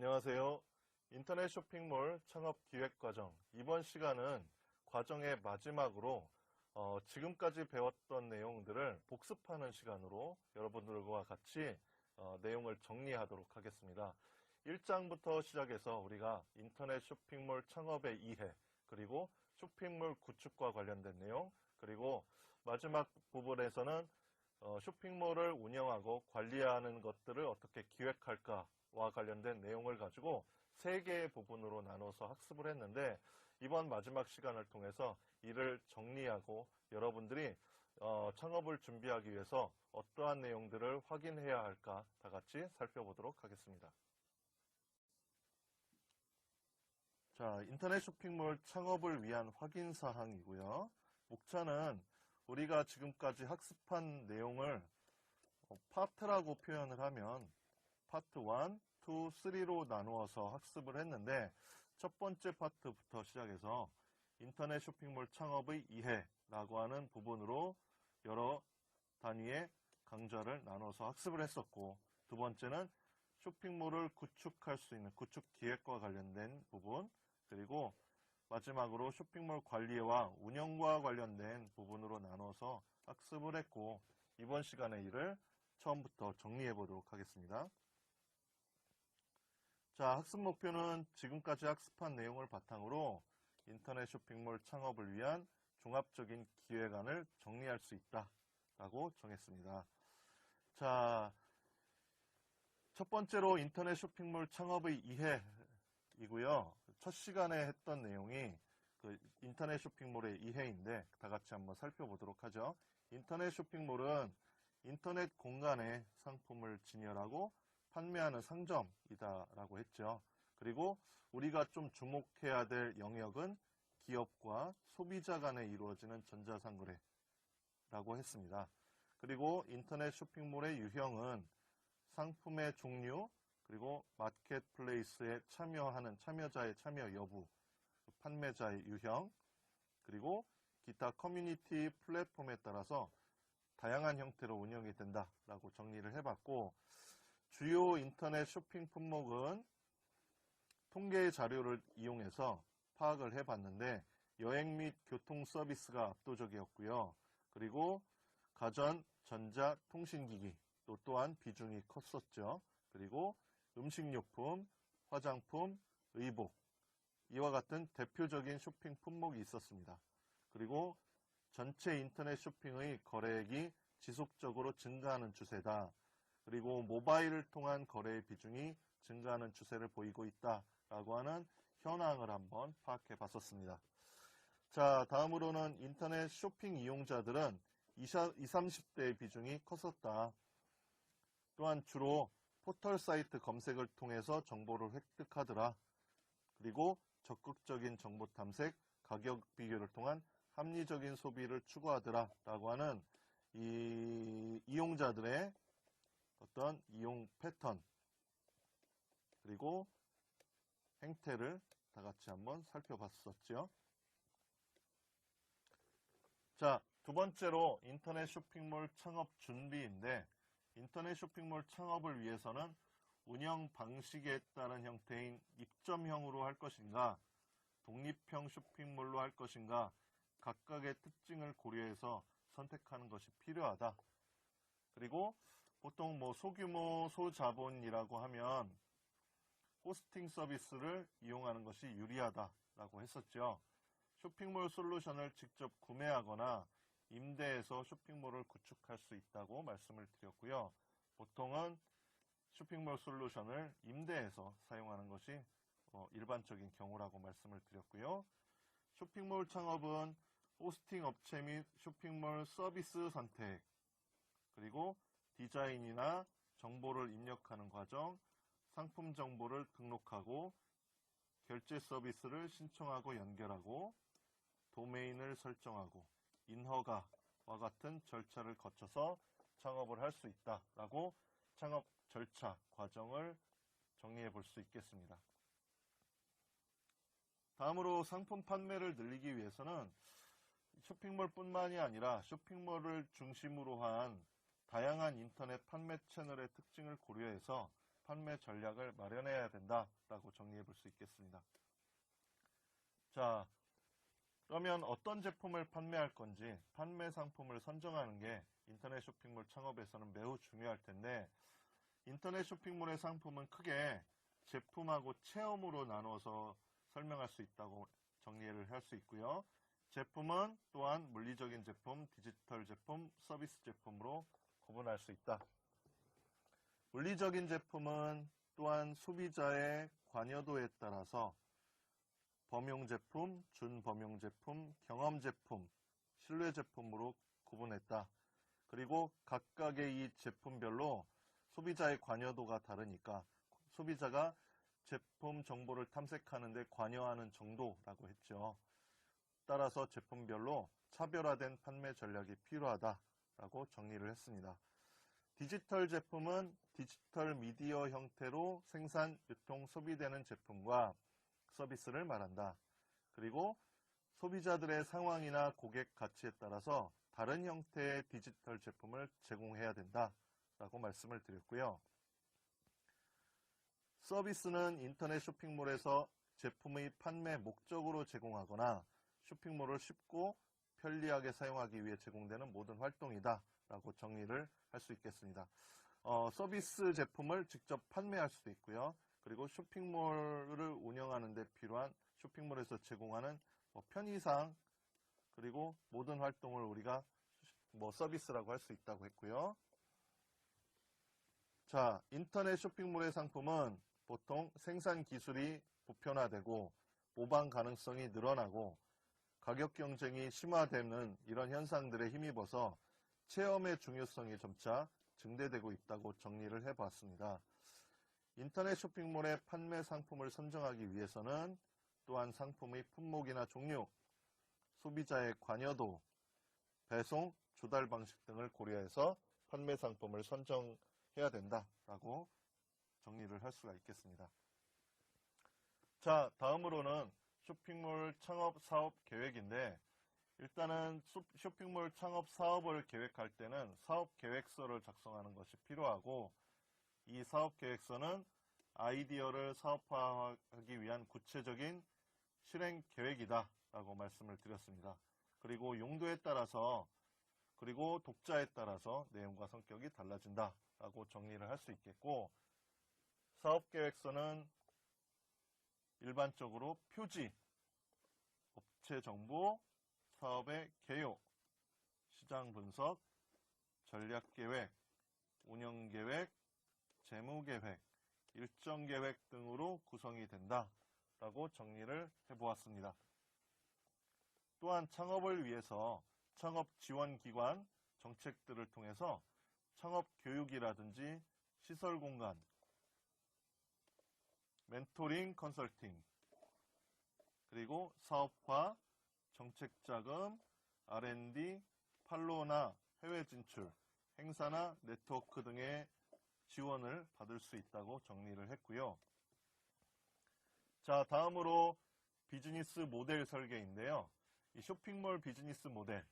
안녕하세요. 인터넷 쇼핑몰 창업 기획 과정. 이번 시간은 과정의 마지막으로 지금까지 배웠던 내용들을 복습하는 시간으로 여러분들과 같이 내용을 정리하도록 하겠습니다. 1장부터 시작해서 우리가 인터넷 쇼핑몰 창업의 이해, 그리고 쇼핑몰 구축과 관련된 내용, 그리고 마지막 부분에서는 쇼핑몰을 운영하고 관리하는 것들을 어떻게 기획할까와 관련된 내용을 가지고 3개의 부분으로 나눠서 학습을 했는데, 이번 마지막 시간을 통해서 이를 정리하고 여러분들이 창업을 준비하기 위해서 어떠한 내용들을 확인해야 할까 다 같이 살펴보도록 하겠습니다. 자, 인터넷 쇼핑몰 창업을 위한 확인 사항이고요. 목차는 우리가 지금까지 학습한 내용을 파트라고 표현을 하면 파트 1, 2, 3로 나누어서 학습을 했는데, 첫 번째 파트부터 시작해서 인터넷 쇼핑몰 창업의 이해라고 하는 부분으로 여러 단위의 강좌를 나눠서 학습을 했었고, 두 번째는 쇼핑몰을 구축할 수 있는 구축 기획과 관련된 부분, 그리고 마지막으로 쇼핑몰 관리와 운영과 관련된 부분으로 나눠서 학습을 했고, 이번 시간에 이를 처음부터 정리해 보도록 하겠습니다. 자, 학습 목표는 지금까지 학습한 내용을 바탕으로 인터넷 쇼핑몰 창업을 위한 종합적인 기획안을 정리할 수 있다라고 정했습니다. 자, 첫 번째로 인터넷 쇼핑몰 창업의 이해이고요. 첫 시간에 했던 내용이 인터넷 쇼핑몰의 이해인데, 다 같이 한번 살펴보도록 하죠. 인터넷 쇼핑몰은 인터넷 공간에 상품을 진열하고 판매하는 상점이다라고 했죠. 그리고 우리가 좀 주목해야 될 영역은 기업과 소비자 간에 이루어지는 전자상거래라고 했습니다. 그리고 인터넷 쇼핑몰의 유형은 상품의 종류, 그리고 마켓플레이스에 참여하는 참여자의 참여 여부, 판매자의 유형, 그리고 기타 커뮤니티 플랫폼에 따라서 다양한 형태로 운영이 된다라고 정리를 해봤고, 주요 인터넷 쇼핑 품목은 통계 자료를 이용해서 파악을 해봤는데, 여행 및 교통 서비스가 압도적이었고요. 그리고 가전, 전자, 통신기기 또한 비중이 컸었죠. 그리고 음식료품, 화장품, 의복, 이와 같은 대표적인 쇼핑 품목이 있었습니다. 그리고 전체 인터넷 쇼핑의 거래액이 지속적으로 증가하는 추세다. 그리고 모바일을 통한 거래의 비중이 증가하는 추세를 보이고 있다라고 하는 현황을 한번 파악해 봤었습니다. 자, 다음으로는 인터넷 쇼핑 이용자들은 20, 30대의 비중이 컸었다. 또한 주로 포털 사이트 검색을 통해서 정보를 획득하더라. 그리고 적극적인 정보 탐색, 가격 비교를 통한 합리적인 소비를 추구하더라 라고 하는 이 이용자들의 어떤 이용 패턴, 그리고 행태를 다 같이 한번 살펴봤었죠. 자, 두 번째로 인터넷 쇼핑몰 창업 준비인데, 인터넷 쇼핑몰 창업을 위해서는 운영 방식에 따른 형태인 입점형으로 할 것인가, 독립형 쇼핑몰로 할 것인가, 각각의 특징을 고려해서 선택하는 것이 필요하다. 그리고 보통 소규모 소자본이라고 하면 호스팅 서비스를 이용하는 것이 유리하다라고 했었죠. 쇼핑몰 솔루션을 직접 구매하거나 임대해서 쇼핑몰을 구축할 수 있다고 말씀을 드렸고요. 보통은 쇼핑몰 솔루션을 임대해서 사용하는 것이 일반적인 경우라고 말씀을 드렸고요. 쇼핑몰 창업은 호스팅 업체 및 쇼핑몰 서비스 선택, 그리고 디자인이나 정보를 입력하는 과정, 상품 정보를 등록하고 결제 서비스를 신청하고 연결하고 도메인을 설정하고 인허가와 같은 절차를 거쳐서 창업을 할 수 있다라고 창업 절차 과정을 정리해 볼 수 있겠습니다. 다음으로 상품 판매를 늘리기 위해서는 쇼핑몰뿐만이 아니라 쇼핑몰을 중심으로 한 다양한 인터넷 판매 채널의 특징을 고려해서 판매 전략을 마련해야 된다라고 정리해 볼 수 있겠습니다. 자, 그러면 어떤 제품을 판매할 건지 판매 상품을 선정하는 게 인터넷 쇼핑몰 창업에서는 매우 중요할 텐데, 인터넷 쇼핑몰의 상품은 크게 제품하고 체험으로 나눠서 설명할 수 있다고 정리를 할 수 있고요. 제품은 또한 물리적인 제품, 디지털 제품, 서비스 제품으로 구분할 수 있다. 물리적인 제품은 또한 소비자의 관여도에 따라서 범용 제품, 준범용 제품, 경험 제품, 신뢰 제품으로 구분했다. 그리고 각각의 이 제품별로 소비자의 관여도가 다르니까 소비자가 제품 정보를 탐색하는데 관여하는 정도라고 했죠. 따라서 제품별로 차별화된 판매 전략이 필요하다라고 정리를 했습니다. 디지털 제품은 디지털 미디어 형태로 생산, 유통, 소비되는 제품과 서비스를 말한다. 그리고 소비자들의 상황이나 고객 가치에 따라서 다른 형태의 디지털 제품을 제공해야 된다라고 말씀을 드렸고요. 서비스는 인터넷 쇼핑몰에서 제품의 판매 목적으로 제공하거나 쇼핑몰을 쉽고 편리하게 사용하기 위해 제공되는 모든 활동이다 라고 정리를 할 수 있겠습니다. 서비스 제품을 직접 판매할 수도 있고요. 그리고 쇼핑몰을 운영하는 데 필요한 쇼핑몰에서 제공하는 편의상 그리고 모든 활동을 우리가 서비스라고 할 수 있다고 했고요. 자, 인터넷 쇼핑몰의 상품은 보통 생산 기술이 보편화되고 모방 가능성이 늘어나고 가격 경쟁이 심화되는 이런 현상들에 힘입어서 체험의 중요성이 점차 증대되고 있다고 정리를 해봤습니다. 인터넷 쇼핑몰의 판매 상품을 선정하기 위해서는 또한 상품의 품목이나 종류, 소비자의 관여도, 배송, 조달 방식 등을 고려해서 판매 상품을 선정해야 된다라고 정리를 할 수가 있겠습니다. 자, 다음으로는 쇼핑몰 창업 사업 계획인데, 일단은 쇼핑몰 창업 사업을 계획할 때는 사업 계획서를 작성하는 것이 필요하고, 이 사업 계획서는 아이디어를 사업화하기 위한 구체적인 실행 계획이다 라고 말씀을 드렸습니다. 그리고 용도에 따라서 그리고 독자에 따라서 내용과 성격이 달라진다 라고 정리를 할 수 있겠고, 사업 계획서는 일반적으로 표지, 업체 정보, 사업의 개요, 시장 분석, 전략 계획, 운영 계획, 재무 계획, 일정 계획 등으로 구성이 된다라고 정리를 해보았습니다. 또한 창업을 위해서 창업 지원 기관 정책들을 통해서 창업 교육이라든지 시설 공간, 멘토링 컨설팅, 그리고 사업화, 정책 자금, R&D, 판로나 해외 진출, 행사나 네트워크 등의 지원을 받을 수 있다고 정리를 했고요. 자, 다음으로 비즈니스 모델 설계인데요. 이 쇼핑몰 비즈니스 모델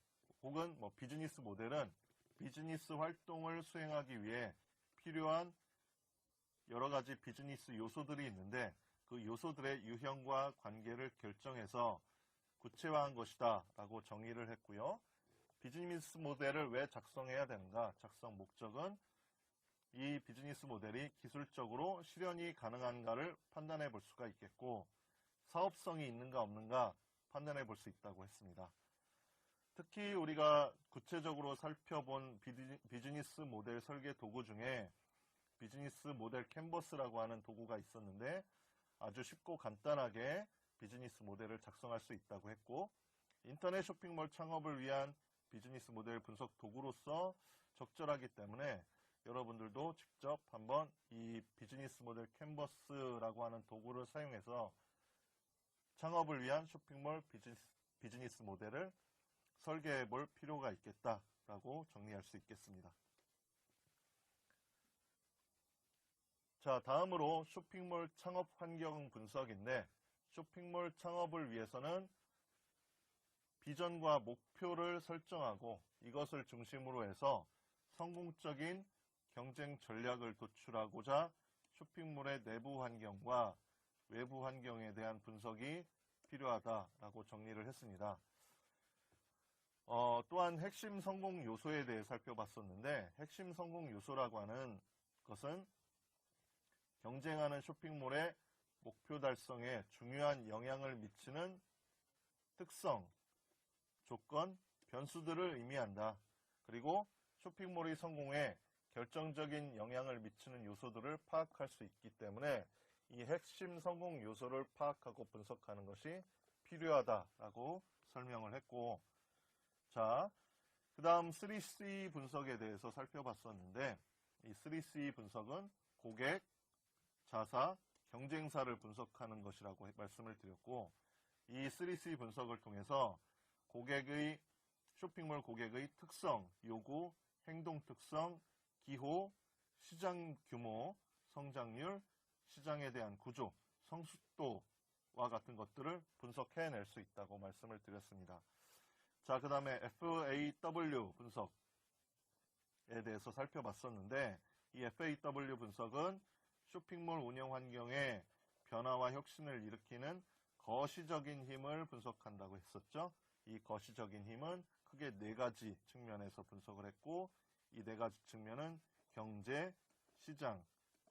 혹은 비즈니스 모델은 비즈니스 활동을 수행하기 위해 필요한 여러 가지 비즈니스 요소들이 있는데 그 요소들의 유형과 관계를 결정해서 구체화한 것이다 라고 정의를 했고요. 비즈니스 모델을 왜 작성해야 되는가? 작성 목적은 이 비즈니스 모델이 기술적으로 실현이 가능한가를 판단해 볼 수가 있겠고, 사업성이 있는가 없는가 판단해 볼 수 있다고 했습니다. 특히 우리가 구체적으로 살펴본 비즈니스 모델 설계 도구 중에 비즈니스 모델 캔버스라고 하는 도구가 있었는데 아주 쉽고 간단하게 비즈니스 모델을 작성할 수 있다고 했고, 인터넷 쇼핑몰 창업을 위한 비즈니스 모델 분석 도구로서 적절하기 때문에 여러분들도 직접 한번 이 비즈니스 모델 캔버스라고 하는 도구를 사용해서 창업을 위한 쇼핑몰 비즈니스 모델을 설계해 볼 필요가 있겠다라고 정리할 수 있겠습니다. 자, 다음으로 쇼핑몰 창업 환경 분석인데, 쇼핑몰 창업을 위해서는 비전과 목표를 설정하고 이것을 중심으로 해서 성공적인 경쟁 전략을 도출하고자 쇼핑몰의 내부 환경과 외부 환경에 대한 분석이 필요하다라고 정리를 했습니다. 또한 핵심 성공 요소에 대해 살펴봤었는데, 핵심 성공 요소라고 하는 것은 경쟁하는 쇼핑몰의 목표 달성에 중요한 영향을 미치는 특성, 조건, 변수들을 의미한다. 그리고 쇼핑몰의 성공에 결정적인 영향을 미치는 요소들을 파악할 수 있기 때문에 이 핵심 성공 요소를 파악하고 분석하는 것이 필요하다라고 설명을 했고, 자, 그 다음 3C 분석에 대해서 살펴봤었는데, 이 3C 분석은 고객, 자사, 경쟁사를 분석하는 것이라고 말씀을 드렸고, 이 3C 분석을 통해서 쇼핑몰 고객의 특성, 요구, 행동 특성, 기호, 시장 규모, 성장률, 시장에 대한 구조, 성숙도와 같은 것들을 분석해낼 수 있다고 말씀을 드렸습니다. 자, 그 다음에 FAW 분석에 대해서 살펴봤었는데, 이 FAW 분석은 쇼핑몰 운영 환경의 변화와 혁신을 일으키는 거시적인 힘을 분석한다고 했었죠. 이 거시적인 힘은 크게 4가지 측면에서 분석을 했고, 이 4가지 측면은 경제, 시장,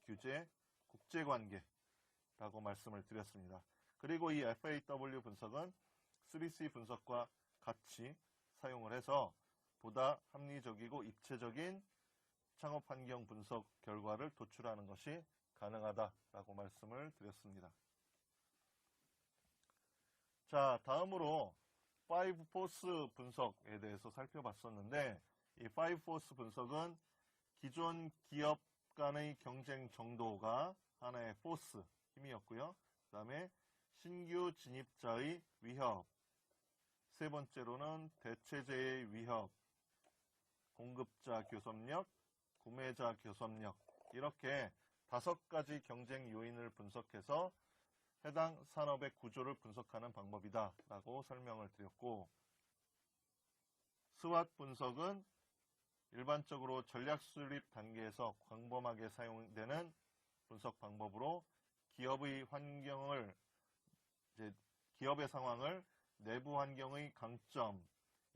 규제, 국제관계라고 말씀을 드렸습니다. 그리고 이 FAW 분석은 3C 분석과 같이 사용을 해서 보다 합리적이고 입체적인 창업 환경 분석 결과를 도출하는 것이 가능하다라고 말씀을 드렸습니다. 자, 다음으로 5포스 분석에 대해서 살펴봤었는데, 이 5포스 분석은 기존 기업 간의 경쟁 정도가 하나의 포스, 힘이었고요. 그 다음에 신규 진입자의 위협, 세 번째로는 대체제의 위협, 공급자 교섭력, 구매자 교섭력, 이렇게 5가지 경쟁 요인을 분석해서 해당 산업의 구조를 분석하는 방법이다 라고 설명을 드렸고, 스왓 분석은 일반적으로 전략 수립 단계에서 광범하게 사용되는 분석 방법으로 기업의 상황을 내부 환경의 강점,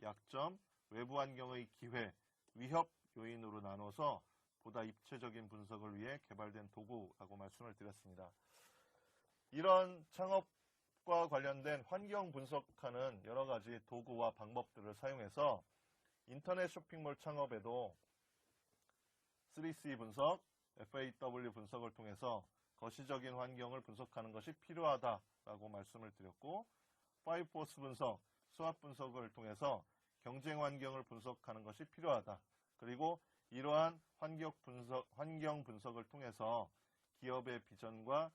약점, 외부 환경의 기회, 위협 요인으로 나눠서 보다 입체적인 분석을 위해 개발된 도구라고 말씀을 드렸습니다. 이런 창업과 관련된 환경 분석하는 여러 가지 도구와 방법들을 사용해서 인터넷 쇼핑몰 창업에도 3C 분석, FAW 분석을 통해서 거시적인 환경을 분석하는 것이 필요하다라고 말씀을 드렸고, 5포스 분석, 스왓 분석을 통해서 경쟁 환경을 분석하는 것이 필요하다. 그리고 이러한 환경 분석을 통해서 기업의 비전과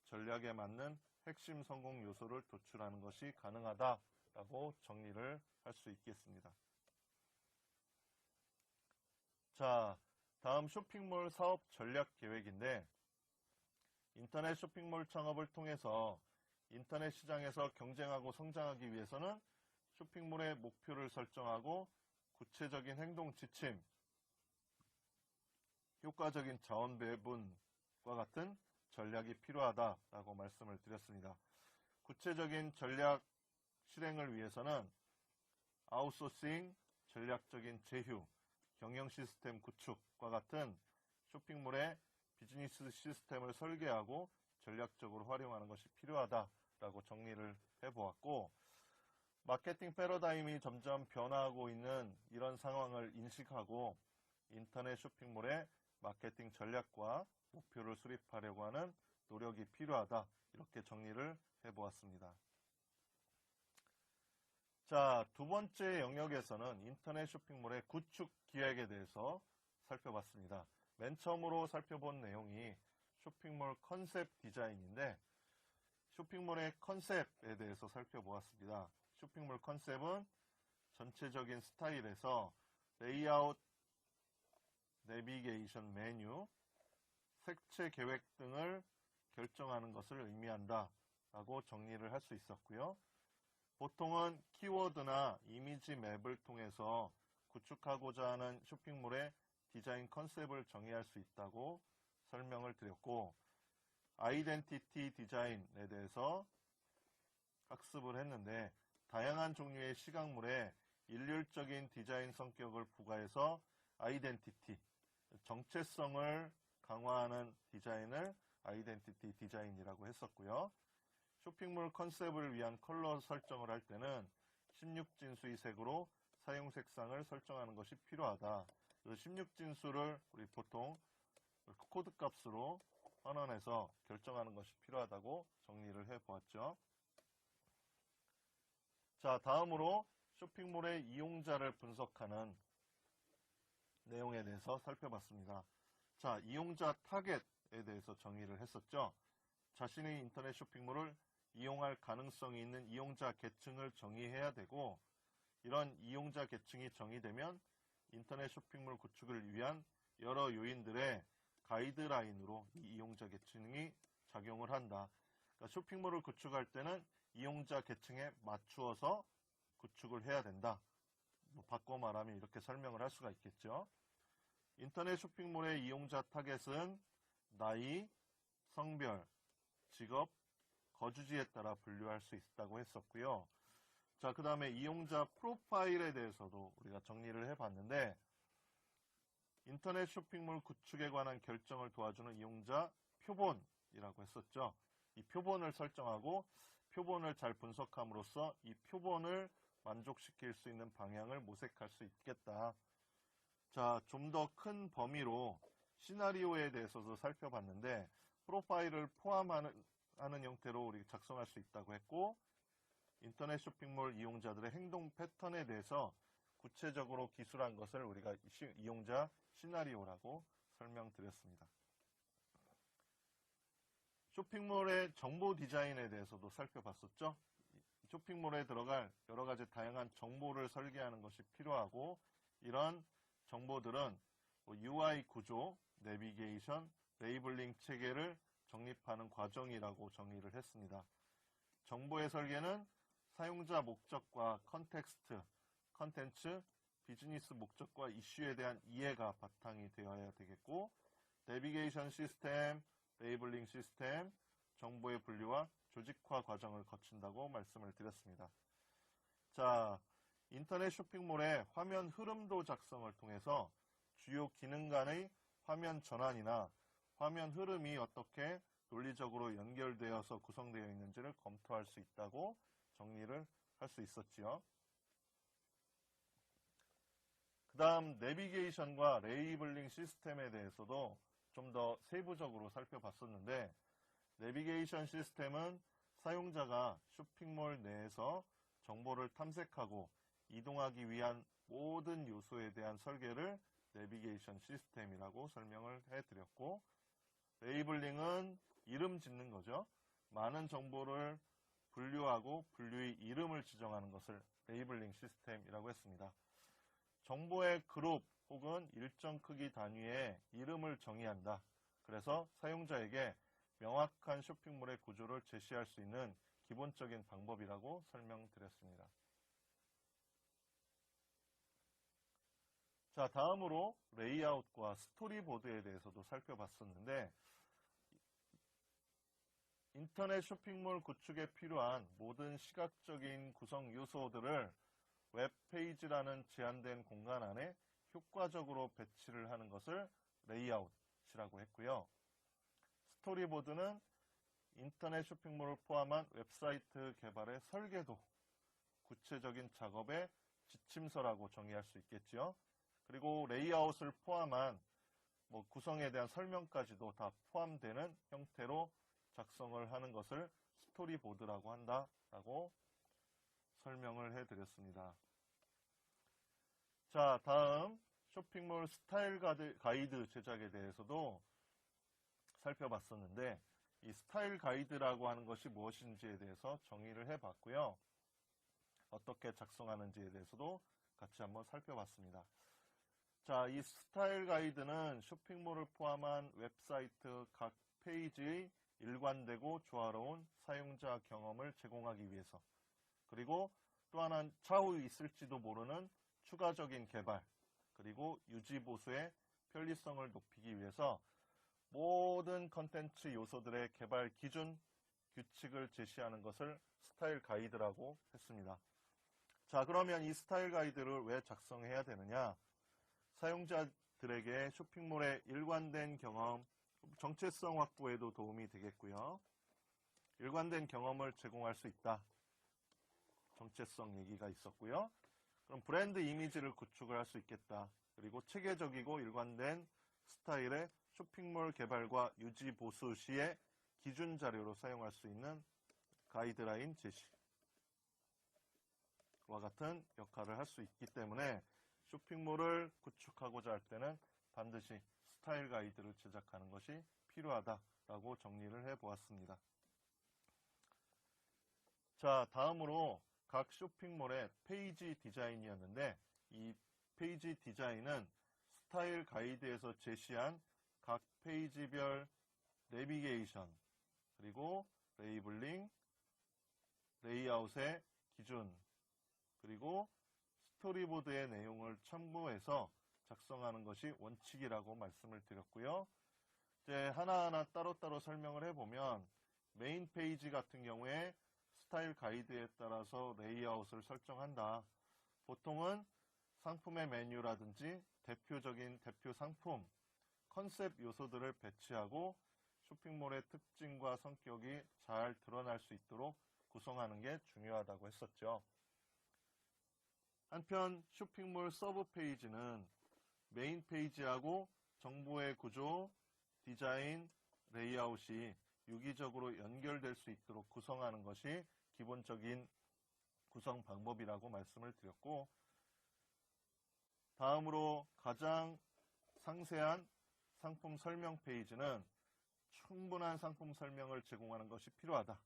전략에 맞는 핵심 성공 요소를 도출하는 것이 가능하다라고 정리를 할 수 있겠습니다. 자, 다음 쇼핑몰 사업 전략 계획인데, 인터넷 쇼핑몰 창업을 통해서 인터넷 시장에서 경쟁하고 성장하기 위해서는 쇼핑몰의 목표를 설정하고 구체적인 행동 지침, 효과적인 자원 배분과 같은 전략이 필요하다라고 말씀을 드렸습니다. 구체적인 전략 실행을 위해서는 아웃소싱, 전략적인 제휴, 경영 시스템 구축과 같은 쇼핑몰의 비즈니스 시스템을 설계하고 전략적으로 활용하는 것이 필요하다라고 정리를 해보았고, 마케팅 패러다임이 점점 변화하고 있는 이런 상황을 인식하고 인터넷 쇼핑몰의 마케팅 전략과 목표를 수립하려고 하는 노력이 필요하다, 이렇게 정리를 해보았습니다. 자, 두 번째 영역에서는 인터넷 쇼핑몰의 구축 기획에 대해서 살펴봤습니다. 맨 처음으로 살펴본 내용이 쇼핑몰 컨셉 디자인인데, 쇼핑몰의 컨셉에 대해서 살펴보았습니다. 쇼핑몰 컨셉은 전체적인 스타일에서 레이아웃, 내비게이션 메뉴, 색채 계획 등을 결정하는 것을 의미한다 라고 정리를 할 수 있었고요. 보통은 키워드나 이미지 맵을 통해서 구축하고자 하는 쇼핑몰의 디자인 컨셉을 정의할 수 있다고 설명을 드렸고, 아이덴티티 디자인에 대해서 학습을 했는데 다양한 종류의 시각물에 일률적인 디자인 성격을 부과해서 아이덴티티, 정체성을 강화하는 디자인을 아이덴티티 디자인이라고 했었고요. 쇼핑몰 컨셉을 위한 컬러 설정을 할 때는 16진수의 색으로 사용 색상을 설정하는 것이 필요하다. 그래서 16진수를 우리 보통 코드 값으로 환원해서 결정하는 것이 필요하다고 정리를 해보았죠. 자, 다음으로 쇼핑몰의 이용자를 분석하는 내용에 대해서 살펴봤습니다. 자, 이용자 타겟에 대해서 정의를 했었죠. 자신의 인터넷 쇼핑몰을 이용할 가능성이 있는 이용자 계층을 정의해야 되고, 이런 이용자 계층이 정의되면 인터넷 쇼핑몰 구축을 위한 여러 요인들의 가이드라인으로 이 이용자 계층이 작용을 한다. 그러니까 쇼핑몰을 구축할 때는 이용자 계층에 맞추어서 구축을 해야 된다. 바꿔 말하면 이렇게 설명을 할 수가 있겠죠. 인터넷 쇼핑몰의 이용자 타겟은 나이, 성별, 직업, 거주지에 따라 분류할 수 있다고 했었고요. 자, 그 다음에 이용자 프로파일에 대해서도 우리가 정리를 해봤는데, 인터넷 쇼핑몰 구축에 관한 결정을 도와주는 이용자 표본이라고 했었죠. 이 표본을 설정하고 표본을 잘 분석함으로써 이 표본을 만족시킬 수 있는 방향을 모색할 수 있겠다. 자, 좀 더 큰 범위로 시나리오에 대해서도 살펴봤는데, 프로파일을 포함하는 형태로 우리 작성할 수 있다고 했고, 인터넷 쇼핑몰 이용자들의 행동 패턴에 대해서 구체적으로 기술한 것을 우리가 이용자 시나리오라고 설명드렸습니다. 쇼핑몰의 정보 디자인에 대해서도 살펴봤었죠. 쇼핑몰에 들어갈 여러 가지 다양한 정보를 설계하는 것이 필요하고, 이런 정보들은 UI 구조, 내비게이션, 레이블링 체계를 정립하는 과정이라고 정의를 했습니다. 정보의 설계는 사용자 목적과 컨텐츠, 비즈니스 목적과 이슈에 대한 이해가 바탕이 되어야 되겠고, 내비게이션 시스템, 레이블링 시스템, 정보의 분류와 조직화 과정을 거친다고 말씀을 드렸습니다. 자, 인터넷 쇼핑몰의 화면 흐름도 작성을 통해서 주요 기능 간의 화면 전환이나 화면 흐름이 어떻게 논리적으로 연결되어서 구성되어 있는지를 검토할 수 있다고 정리를 할 수 있었지요. 그 다음 내비게이션과 레이블링 시스템에 대해서도 좀 더 세부적으로 살펴봤었는데, 내비게이션 시스템은 사용자가 쇼핑몰 내에서 정보를 탐색하고 이동하기 위한 모든 요소에 대한 설계를 내비게이션 시스템이라고 설명을 해드렸고, 레이블링은 이름 짓는 거죠. 많은 정보를 분류하고 분류의 이름을 지정하는 것을 레이블링 시스템이라고 했습니다. 정보의 그룹 혹은 일정 크기 단위의 이름을 정의한다. 그래서 사용자에게 명확한 쇼핑몰의 구조를 제시할 수 있는 기본적인 방법이라고 설명드렸습니다. 자, 다음으로 레이아웃과 스토리보드에 대해서도 살펴봤었는데, 인터넷 쇼핑몰 구축에 필요한 모든 시각적인 구성 요소들을 웹페이지라는 제한된 공간 안에 효과적으로 배치를 하는 것을 레이아웃이라고 했고요. 스토리보드는 인터넷 쇼핑몰을 포함한 웹사이트 개발의 설계도, 구체적인 작업의 지침서라고 정의할 수 있겠지요. 그리고 레이아웃을 포함한 구성에 대한 설명까지도 다 포함되는 형태로 작성을 하는 것을 스토리보드라고 한다라고 설명을 해드렸습니다. 자, 다음 쇼핑몰 스타일 가이드 제작에 대해서도 살펴봤었는데, 이 스타일 가이드라고 하는 것이 무엇인지에 대해서 정의를 해봤고요. 어떻게 작성하는지에 대해서도 같이 한번 살펴봤습니다. 자, 이 스타일 가이드는 쇼핑몰을 포함한 웹사이트 각 페이지의 일관되고 조화로운 사용자 경험을 제공하기 위해서, 그리고 또 하나는 차후 있을지도 모르는 추가적인 개발, 그리고 유지 보수의 편리성을 높이기 위해서 모든 컨텐츠 요소들의 개발 기준, 규칙을 제시하는 것을 스타일 가이드라고 했습니다. 자, 그러면 이 스타일 가이드를 왜 작성해야 되느냐? 사용자들에게 쇼핑몰의 일관된 경험, 정체성 확보에도 도움이 되겠고요. 일관된 경험을 제공할 수 있다. 정체성 얘기가 있었고요. 그럼 브랜드 이미지를 구축을 할 수 있겠다. 그리고 체계적이고 일관된 스타일의 쇼핑몰 개발과 유지 보수 시의 기준 자료로 사용할 수 있는 가이드라인 제시와 같은 역할을 할 수 있기 때문에 쇼핑몰을 구축하고자 할 때는 반드시 스타일 가이드를 제작하는 것이 필요하다라고 정리를 해보았습니다. 자, 다음으로 각 쇼핑몰의 페이지 디자인이었는데 이 페이지 디자인은 스타일 가이드에서 제시한 각 페이지별 내비게이션, 그리고 레이블링, 레이아웃의 기준, 그리고 스토리보드의 내용을 참고해서 작성하는 것이 원칙이라고 말씀을 드렸고요. 이제 하나하나 따로따로 설명을 해보면 메인 페이지 같은 경우에 스타일 가이드에 따라서 레이아웃을 설정한다. 보통은 상품의 메뉴라든지 대표적인 대표 상품, 컨셉 요소들을 배치하고 쇼핑몰의 특징과 성격이 잘 드러날 수 있도록 구성하는 게 중요하다고 했었죠. 한편 쇼핑몰 서브 페이지는 메인 페이지하고 정보의 구조, 디자인, 레이아웃이 유기적으로 연결될 수 있도록 구성하는 것이 기본적인 구성 방법이라고 말씀을 드렸고, 다음으로 가장 상세한 상품 설명 페이지는 충분한 상품 설명을 제공하는 것이 필요하다.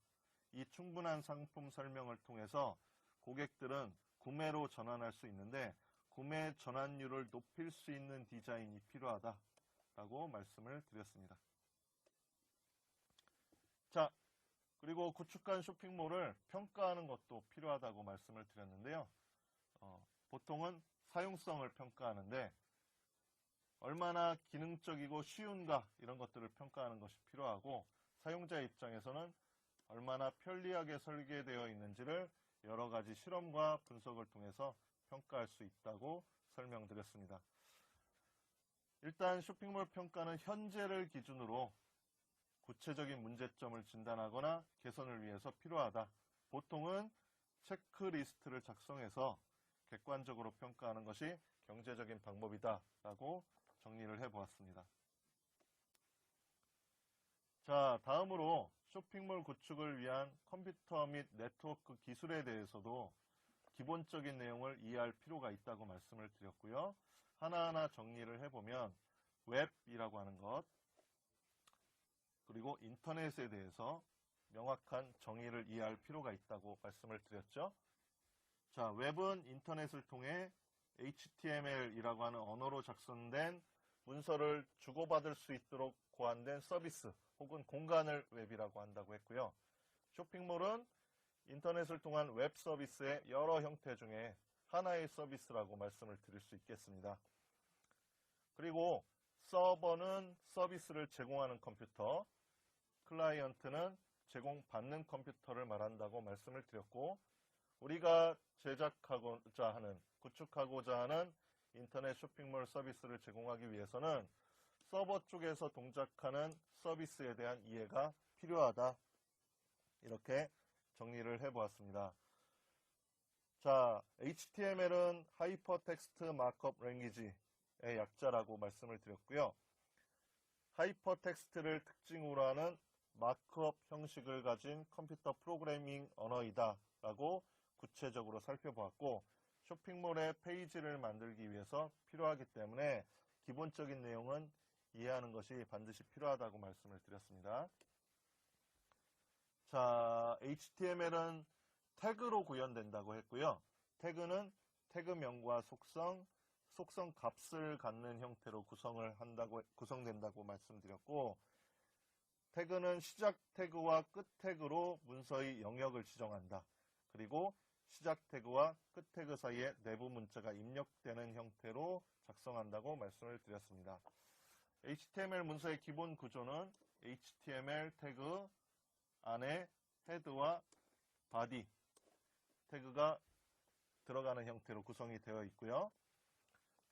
이 충분한 상품 설명을 통해서 고객들은 구매로 전환할 수 있는데 구매 전환율을 높일 수 있는 디자인이 필요하다라고 말씀을 드렸습니다. 자, 그리고 구축한 쇼핑몰을 평가하는 것도 필요하다고 말씀을 드렸는데요. 보통은 사용성을 평가하는데 얼마나 기능적이고 쉬운가 이런 것들을 평가하는 것이 필요하고, 사용자 입장에서는 얼마나 편리하게 설계되어 있는지를 여러 가지 실험과 분석을 통해서 평가할 수 있다고 설명드렸습니다. 일단 쇼핑몰 평가는 현재를 기준으로 구체적인 문제점을 진단하거나 개선을 위해서 필요하다. 보통은 체크리스트를 작성해서 객관적으로 평가하는 것이 경제적인 방법이다라고 정리를 해보았습니다. 자, 다음으로 쇼핑몰 구축을 위한 컴퓨터 및 네트워크 기술에 대해서도 기본적인 내용을 이해할 필요가 있다고 말씀을 드렸고요. 하나하나 정리를 해보면 웹이라고 하는 것, 그리고 인터넷에 대해서 명확한 정의를 이해할 필요가 있다고 말씀을 드렸죠. 자, 웹은 인터넷을 통해 HTML이라고 하는 언어로 작성된 문서를 주고받을 수 있도록 고안된 서비스 혹은 공간을 웹이라고 한다고 했고요. 쇼핑몰은 인터넷을 통한 웹 서비스의 여러 형태 중에 하나의 서비스라고 말씀을 드릴 수 있겠습니다. 그리고 서버는 서비스를 제공하는 컴퓨터, 클라이언트는 제공받는 컴퓨터를 말한다고 말씀을 드렸고, 우리가 제작하고자 하는, 구축하고자 하는 인터넷 쇼핑몰 서비스를 제공하기 위해서는 서버 쪽에서 동작하는 서비스에 대한 이해가 필요하다. 이렇게 정리를 해보았습니다. 자, HTML은 하이퍼텍스트 마크업 랭귀지의 약자라고 말씀을 드렸고요. 하이퍼텍스트를 특징으로 하는 마크업 형식을 가진 컴퓨터 프로그래밍 언어이다 라고 구체적으로 살펴보았고, 쇼핑몰의 페이지를 만들기 위해서 필요하기 때문에 기본적인 내용은 이해하는 것이 반드시 필요하다고 말씀을 드렸습니다. 자, HTML은 태그로 구현된다고 했고요. 태그는 태그명과 속성 값을 갖는 형태로 구성된다고 말씀드렸고, 태그는 시작 태그와 끝 태그로 문서의 영역을 지정한다. 그리고 시작 태그와 끝 태그 사이에 내부 문자가 입력되는 형태로 작성한다고 말씀을 드렸습니다. HTML 문서의 기본 구조는 HTML 태그 안에 헤드와 바디 태그가 들어가는 형태로 구성이 되어 있고요.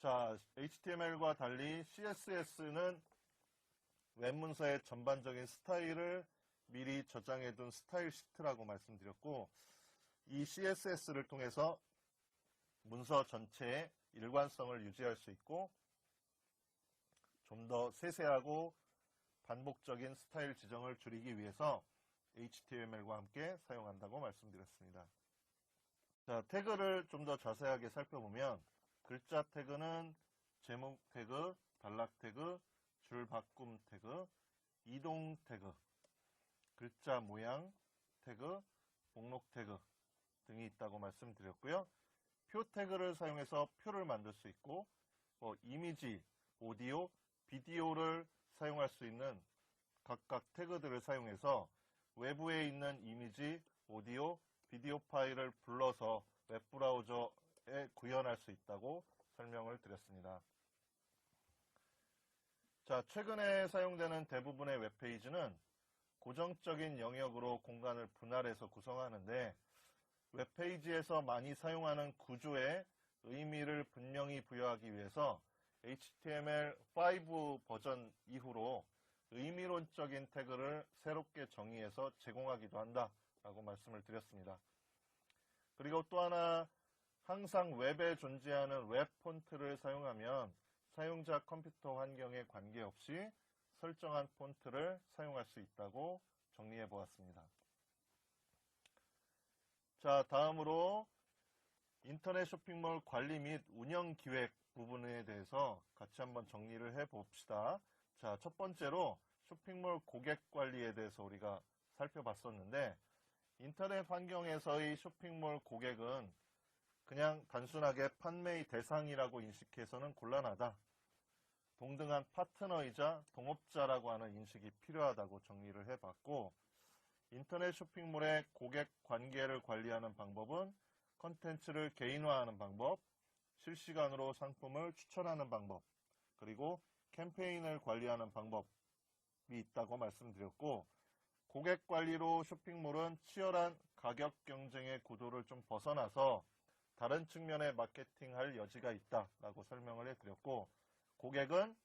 자, HTML과 달리 CSS는 웹 문서의 전반적인 스타일을 미리 저장해둔 스타일 시트라고 말씀드렸고, 이 CSS를 통해서 문서 전체의 일관성을 유지할 수 있고 좀 더 세세하고 반복적인 스타일 지정을 줄이기 위해서 HTML과 함께 사용한다고 말씀드렸습니다. 자, 태그를 좀 더 자세하게 살펴보면 글자 태그는 제목 태그, 단락 태그, 줄 바꿈 태그, 이동 태그, 글자 모양 태그, 목록 태그 등이 있다고 말씀드렸고요. 표 태그를 사용해서 표를 만들 수 있고 이미지, 오디오, 비디오를 사용할 수 있는 각각 태그들을 사용해서 외부에 있는 이미지, 오디오, 비디오 파일을 불러서 웹브라우저에 구현할 수 있다고 설명을 드렸습니다. 자, 최근에 사용되는 대부분의 웹페이지는 고정적인 영역으로 공간을 분할해서 구성하는데 웹페이지에서 많이 사용하는 구조에 의미를 분명히 부여하기 위해서 HTML5 버전 이후로 의미론적인 태그를 새롭게 정의해서 제공하기도 한다라고 말씀을 드렸습니다. 그리고 또 하나, 항상 웹에 존재하는 웹 폰트를 사용하면 사용자 컴퓨터 환경에 관계없이 설정한 폰트를 사용할 수 있다고 정리해 보았습니다. 자, 다음으로 인터넷 쇼핑몰 관리 및 운영 기획 부분에 대해서 같이 한번 정리를 해 봅시다. 자, 첫 번째로 쇼핑몰 고객 관리에 대해서 우리가 살펴봤었는데 인터넷 환경에서의 쇼핑몰 고객은 그냥 단순하게 판매의 대상이라고 인식해서는 곤란하다. 동등한 파트너이자 동업자라고 하는 인식이 필요하다고 정리를 해봤고, 인터넷 쇼핑몰의 고객 관계를 관리하는 방법은 컨텐츠를 개인화하는 방법, 실시간으로 상품을 추천하는 방법, 그리고 캠페인을 관리하는 방법이 있다고 말씀드렸고, 고객 관리로 쇼핑몰은 치열한 가격 경쟁의 구도를 좀 벗어나서 다른 측면의 마케팅할 여지가 있다라고 설명을 해드렸고, 고객은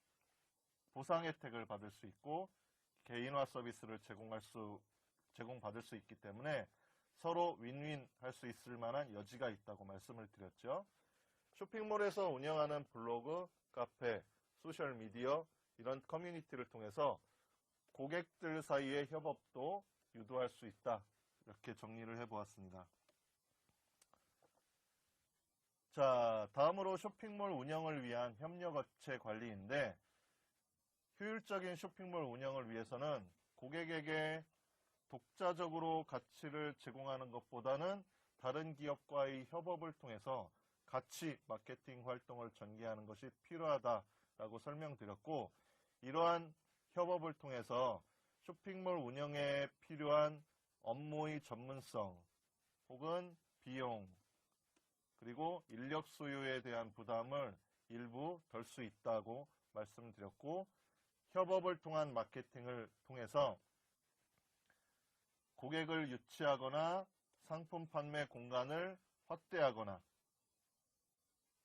보상 혜택을 받을 수 있고 개인화 서비스를 제공받을 수 있기 때문에 서로 윈윈 할 수 있을 만한 여지가 있다고 말씀을 드렸죠. 쇼핑몰에서 운영하는 블로그, 카페, 소셜미디어 이런 커뮤니티를 통해서 고객들 사이의 협업도 유도할 수 있다. 이렇게 정리를 해보았습니다. 자, 다음으로 쇼핑몰 운영을 위한 협력업체 관리인데 효율적인 쇼핑몰 운영을 위해서는 고객에게 독자적으로 가치를 제공하는 것보다는 다른 기업과의 협업을 통해서 가치 마케팅 활동을 전개하는 것이 필요하다라고 설명드렸고, 이러한 협업을 통해서 쇼핑몰 운영에 필요한 업무의 전문성 혹은 비용 그리고 인력 소요에 대한 부담을 일부 덜 수 있다고 말씀드렸고, 협업을 통한 마케팅을 통해서 고객을 유치하거나 상품 판매 공간을 확대하거나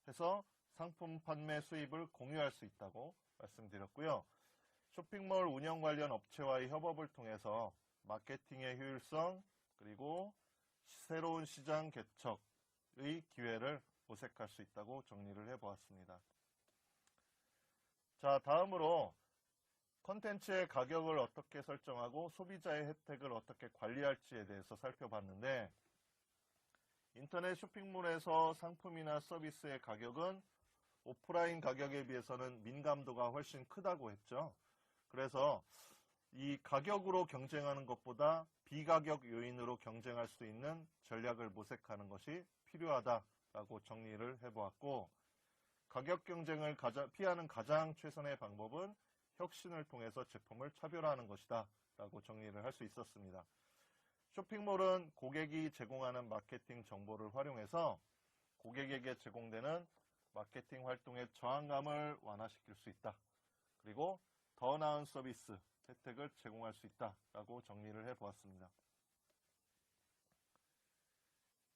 해서 상품 판매 수입을 공유할 수 있다고 말씀드렸고요. 쇼핑몰 운영 관련 업체와의 협업을 통해서 마케팅의 효율성 그리고 새로운 시장 개척의 기회를 모색할 수 있다고 정리를 해보았습니다. 자, 다음으로 컨텐츠의 가격을 어떻게 설정하고 소비자의 혜택을 어떻게 관리할지에 대해서 살펴봤는데, 인터넷 쇼핑몰에서 상품이나 서비스의 가격은 오프라인 가격에 비해서는 민감도가 훨씬 크다고 했죠. 그래서 이 가격으로 경쟁하는 것보다 비가격 요인으로 경쟁할 수 있는 전략을 모색하는 것이 필요하다라고 정리를 해보았고, 가격 경쟁을 피하는 가장 최선의 방법은 혁신을 통해서 제품을 차별화하는 것이다 라고 정리를 할 수 있었습니다. 쇼핑몰은 고객이 제공하는 마케팅 정보를 활용해서 고객에게 제공되는 마케팅 활동의 저항감을 완화시킬 수 있다. 그리고 더 나은 서비스, 혜택을 제공할 수 있다라고 정리를 해보았습니다.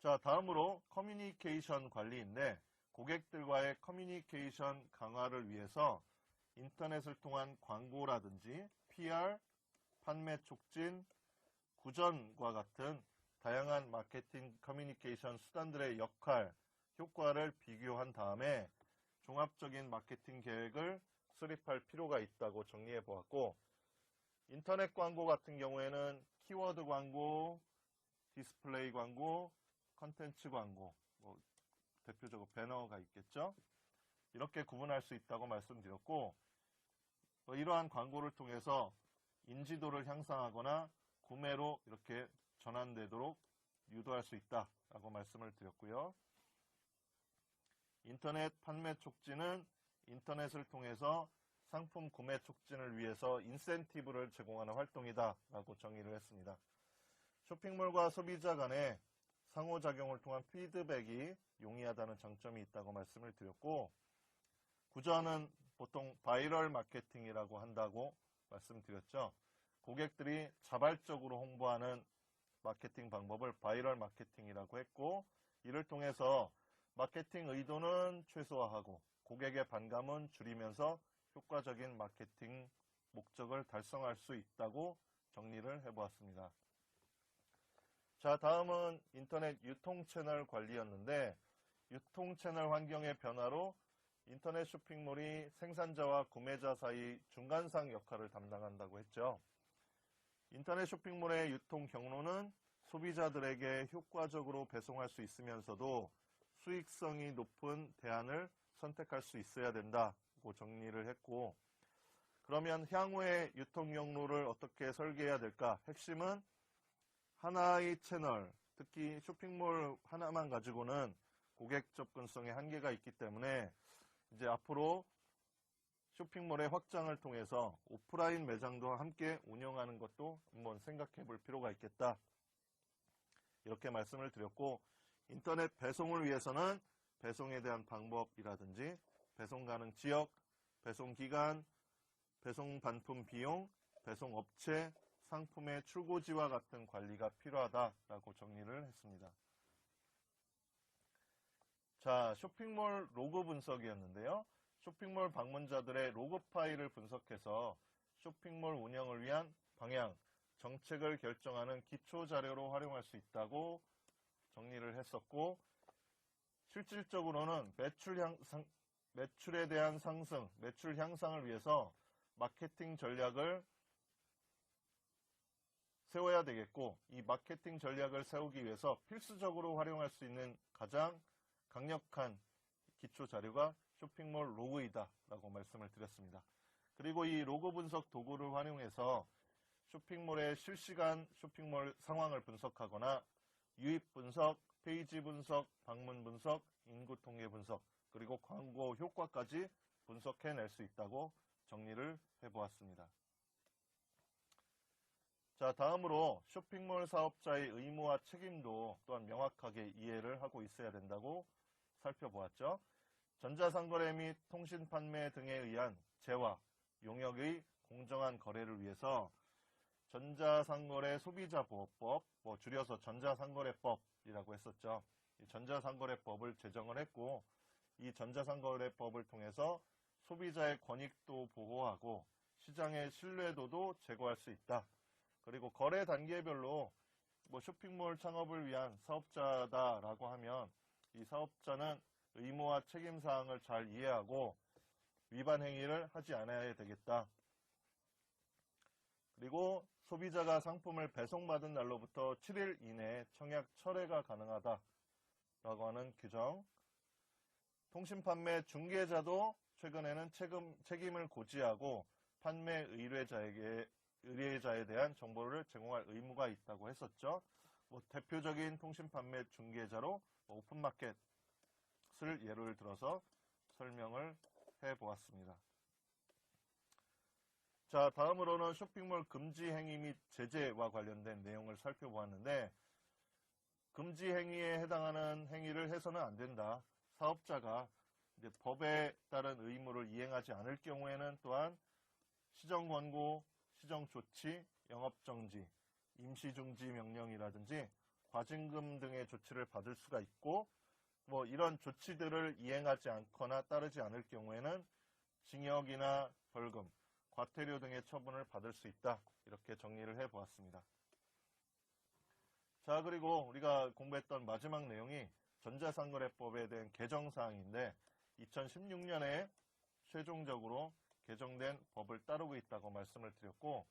자, 다음으로 커뮤니케이션 관리인데 고객들과의 커뮤니케이션 강화를 위해서 인터넷을 통한 광고라든지 PR, 판매 촉진, 구전과 같은 다양한 마케팅 커뮤니케이션 수단들의 역할, 효과를 비교한 다음에 종합적인 마케팅 계획을 수립할 필요가 있다고 정리해 보았고, 인터넷 광고 같은 경우에는 키워드 광고, 디스플레이 광고, 컨텐츠 광고, 대표적으로 배너가 있겠죠. 이렇게 구분할 수 있다고 말씀드렸고, 이러한 광고를 통해서 인지도를 향상하거나 구매로 이렇게 전환되도록 유도할 수 있다라고 말씀을 드렸고요. 인터넷 판매 촉진은 인터넷을 통해서 상품 구매 촉진을 위해서 인센티브를 제공하는 활동이다 라고 정의를 했습니다. 쇼핑몰과 소비자 간의 상호작용을 통한 피드백이 용이하다는 장점이 있다고 말씀을 드렸고, 구전은 보통 바이럴 마케팅이라고 한다고 말씀드렸죠. 고객들이 자발적으로 홍보하는 마케팅 방법을 바이럴 마케팅이라고 했고, 이를 통해서 마케팅 의도는 최소화하고 고객의 반감은 줄이면서 효과적인 마케팅 목적을 달성할 수 있다고 정리를 해보았습니다. 자, 다음은 인터넷 유통 채널 관리였는데, 유통 채널 환경의 변화로 인터넷 쇼핑몰이 생산자와 구매자 사이 중간상 역할을 담당한다고 했죠. 인터넷 쇼핑몰의 유통 경로는 소비자들에게 효과적으로 배송할 수 있으면서도 수익성이 높은 대안을 선택할 수 있어야 된다고 정리를 했고, 그러면 향후의 유통 경로를 어떻게 설계해야 될까? 핵심은 하나의 채널, 특히 쇼핑몰 하나만 가지고는 고객 접근성에 한계가 있기 때문에 이제 앞으로 쇼핑몰의 확장을 통해서 오프라인 매장도 함께 운영하는 것도 한번 생각해 볼 필요가 있겠다. 이렇게 말씀을 드렸고, 인터넷 배송을 위해서는 배송에 대한 방법이라든지 배송 가능 지역, 배송 기간, 배송 반품 비용, 배송 업체, 상품의 출고지와 같은 관리가 필요하다라고 정리를 했습니다. 자, 쇼핑몰 로고 분석이었는데요. 쇼핑몰 방문자들의 로고 파일을 분석해서 쇼핑몰 운영을 위한 방향, 정책을 결정하는 기초 자료로 활용할 수 있다고 정리를 했었고, 실질적으로는 매출에 대한 상승, 매출 향상을 위해서 마케팅 전략을 세워야 되겠고, 이 마케팅 전략을 세우기 위해서 필수적으로 활용할 수 있는 가장 강력한 기초 자료가 쇼핑몰 로그이다 라고 말씀을 드렸습니다. 그리고 이 로고 분석 도구를 활용해서 쇼핑몰의 실시간 쇼핑몰 상황을 분석하거나 유입 분석, 페이지 분석, 방문 분석, 인구 통계 분석, 그리고 광고 효과까지 분석해낼 수 있다고 정리를 해보았습니다. 자, 다음으로 쇼핑몰 사업자의 의무와 책임도 또한 명확하게 이해를 하고 있어야 된다고 살펴보았죠. 전자상거래 및 통신판매 등에 의한 재화, 용역의 공정한 거래를 위해서 전자상거래 소비자보호법, 줄여서 전자상거래법이라고 했었죠. 이 전자상거래법을 제정을 했고, 이 전자상거래법을 통해서 소비자의 권익도 보호하고 시장의 신뢰도도 제고할 수 있다. 그리고 거래 단계별로 쇼핑몰 창업을 위한 사업자다라고 하면 이 사업자는 의무와 책임사항을 잘 이해하고 위반 행위를 하지 않아야 되겠다. 그리고 소비자가 상품을 배송받은 날로부터 7일 이내에 청약 철회가 가능하다라고 하는 규정. 통신판매 중개자도 최근에는 책임을 고지하고 판매 의뢰자에 대한 정보를 제공할 의무가 있다고 했었죠. 대표적인 통신판매 중개자로 오픈마켓을 예를 들어서 설명을 해보았습니다. 자, 다음으로는 쇼핑몰 금지 행위 및 제재와 관련된 내용을 살펴보았는데, 금지 행위에 해당하는 행위를 해서는 안 된다. 사업자가 이제 법에 따른 의무를 이행하지 않을 경우에는 또한 시정 권고, 시정 조치, 영업 정지, 임시 중지 명령이라든지 과징금 등의 조치를 받을 수가 있고, 뭐 이런 조치들을 이행하지 않거나 따르지 않을 경우에는 징역이나 벌금, 과태료 등의 처분을 받을 수 있다. 이렇게 정리를 해보았습니다. 자, 그리고 우리가 공부했던 마지막 내용이 전자상거래법에 대한 개정사항인데 2016년에 최종적으로 개정된 법을 따르고 있다고 말씀을 드렸고,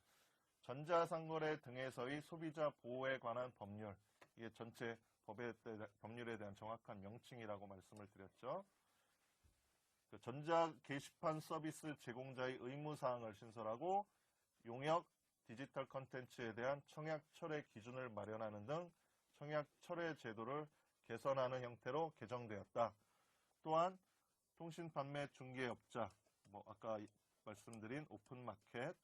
전자상거래 등에서의 소비자 보호에 관한 법률, 이게 전체 법률에 대한 정확한 명칭이라고 말씀을 드렸죠. 전자 게시판 서비스 제공자의 의무사항을 신설하고 용역 디지털 컨텐츠에 대한 청약 철회 기준을 마련하는 등 청약 철회 제도를 개선하는 형태로 개정되었다. 또한 통신 판매 중개업자, 뭐 아까 말씀드린 오픈마켓,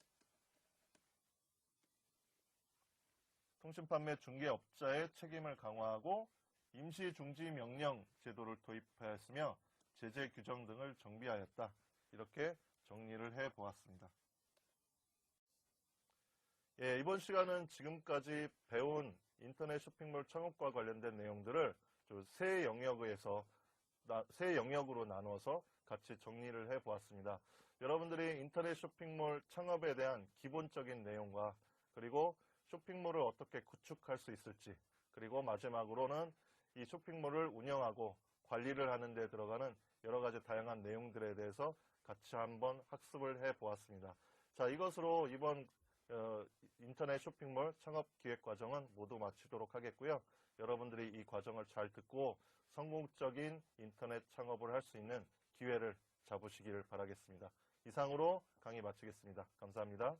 통신 판매 중개업자의 책임을 강화하고 임시 중지 명령 제도를 도입하였으며 제재 규정 등을 정비하였다. 이렇게 정리를 해보았습니다. 예, 이번 시간은 지금까지 배운 인터넷 쇼핑몰 창업과 관련된 내용들을 세 영역으로 나누어서 같이 정리를 해보았습니다. 여러분들이 인터넷 쇼핑몰 창업에 대한 기본적인 내용과 그리고 쇼핑몰을 어떻게 구축할 수 있을지, 그리고 마지막으로는 이 쇼핑몰을 운영하고 관리를 하는 데 들어가는 여러 가지 다양한 내용들에 대해서 같이 한번 학습을 해보았습니다. 자, 이것으로 이번 인터넷 쇼핑몰 창업 기획 과정은 모두 마치도록 하겠고요. 여러분들이 이 과정을 잘 듣고 성공적인 인터넷 창업을 할 수 있는 기회를 잡으시기를 바라겠습니다. 이상으로 강의 마치겠습니다. 감사합니다.